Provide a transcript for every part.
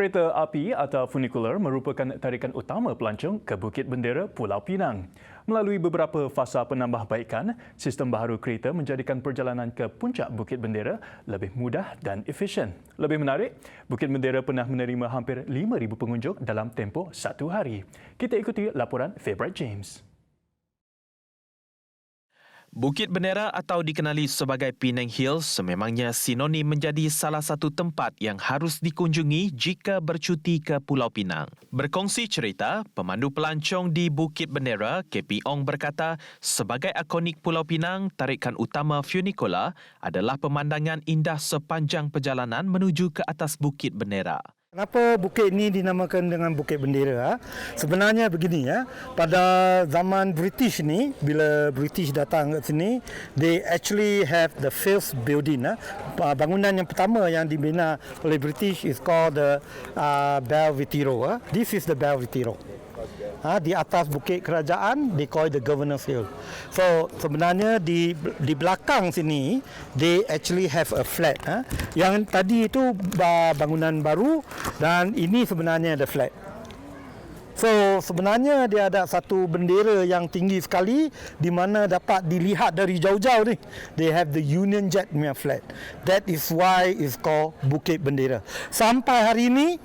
Kereta api atau funicular merupakan tarikan utama pelancong ke Bukit Bendera Pulau Pinang. Melalui beberapa fasa penambahbaikan, sistem baharu kereta menjadikan perjalanan ke puncak Bukit Bendera lebih mudah dan efisien. Lebih menarik, Bukit Bendera pernah menerima hampir 5,000 pengunjung dalam tempoh satu hari. Kita ikuti laporan Favourite James. Bukit Bendera atau dikenali sebagai Penang Hills sememangnya sinonim menjadi salah satu tempat yang harus dikunjungi jika bercuti ke Pulau Pinang. Berkongsi cerita, pemandu pelancong di Bukit Bendera, KP Ong berkata, sebagai ikonik Pulau Pinang, tarikan utama funicular adalah pemandangan indah sepanjang perjalanan menuju ke atas Bukit Bendera. Kenapa bukit ini dinamakan dengan Bukit Bendera? Sebenarnya begini ya, pada zaman British ni, bila British datang ke sini, they actually have the first building. Bangunan yang pertama yang dibina oleh British is called the Belvedere. This is the Belvedere. Di atas bukit kerajaan, they call it the Governor's Hill. So sebenarnya di belakang sini, they actually have a flat. Yang tadi itu bangunan baru dan ini sebenarnya the flat. So sebenarnya dia ada satu bendera yang tinggi sekali di mana dapat dilihat dari jauh-jauh ni. They have the Union Jack punya flag. That is why it's called Bukit Bendera. Sampai hari ini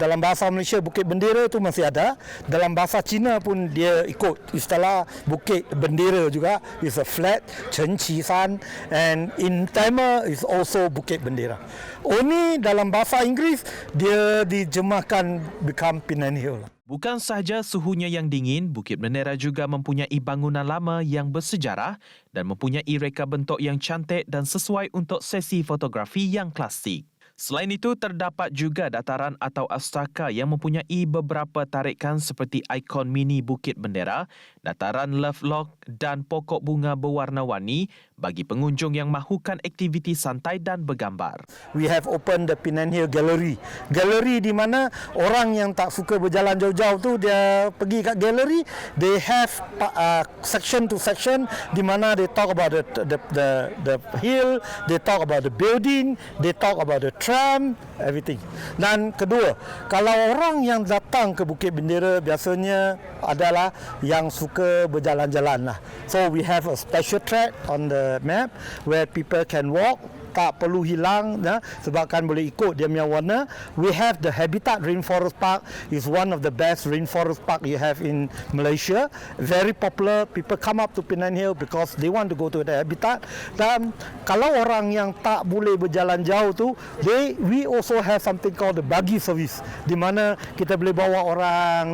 dalam bahasa Malaysia Bukit Bendera itu masih ada. Dalam bahasa Cina pun dia ikut istilah Bukit Bendera juga. It's a flat, Chen Qi San, and in Tamil is also Bukit Bendera. Only dalam bahasa Inggeris dia dijemahkan become Penang Hill. Bukan sahaja suhunya yang dingin, Bukit Bendera juga mempunyai bangunan lama yang bersejarah dan mempunyai reka bentuk yang cantik dan sesuai untuk sesi fotografi yang klasik. Selain itu, terdapat juga dataran atau astaka yang mempunyai beberapa tarikan seperti ikon mini Bukit Bendera, dataran Lovelock dan pokok bunga berwarna-warni bagi pengunjung yang mahukan aktiviti santai dan bergambar. We have opened the Penang Hill Gallery. Gallery di mana orang yang tak suka berjalan jauh-jauh tu dia pergi kat gallery. They have section to section di mana they talk about the hill, they talk about the building, they talk about the tram, everything. Dan kedua, kalau orang yang datang ke Bukit Bendera biasanya adalah yang suka berjalan-jalan lah. So we have a special track on the map where people can walk, tak perlu hilang sebabkan boleh ikut dia punya warna. We have the Habitat Rainforest Park, is one of the best rainforest park you have in Malaysia. Very popular, people come up to Penang Hill because they want to go to the habitat. Dan kalau orang yang tak boleh berjalan jauh tu, we also have something called the buggy service, di mana kita boleh bawa orang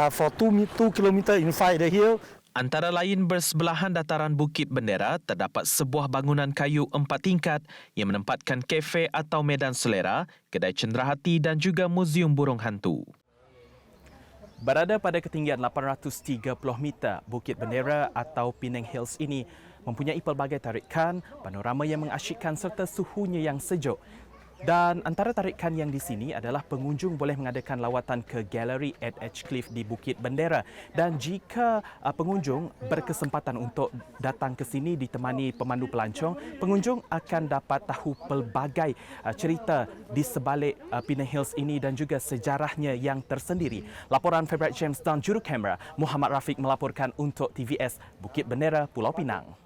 for 2 km inside the hill. Antara lain bersebelahan dataran Bukit Bendera, terdapat sebuah bangunan kayu 4 tingkat yang menempatkan kafe atau medan selera, kedai cenderahati dan juga muzium burung hantu. Berada pada ketinggian 830 meter, Bukit Bendera atau Penang Hills ini mempunyai pelbagai tarikan, panorama yang mengasyikkan serta suhunya yang sejuk. Dan antara tarikan yang di sini adalah pengunjung boleh mengadakan lawatan ke galeri at Edgecliff di Bukit Bendera. Dan jika pengunjung berkesempatan untuk datang ke sini ditemani pemandu pelancong, pengunjung akan dapat tahu pelbagai cerita di sebalik Penang Hills ini dan juga sejarahnya yang tersendiri. Laporan Favourite James dan juru kamera Muhammad Rafiq melaporkan untuk TVS Bukit Bendera, Pulau Pinang.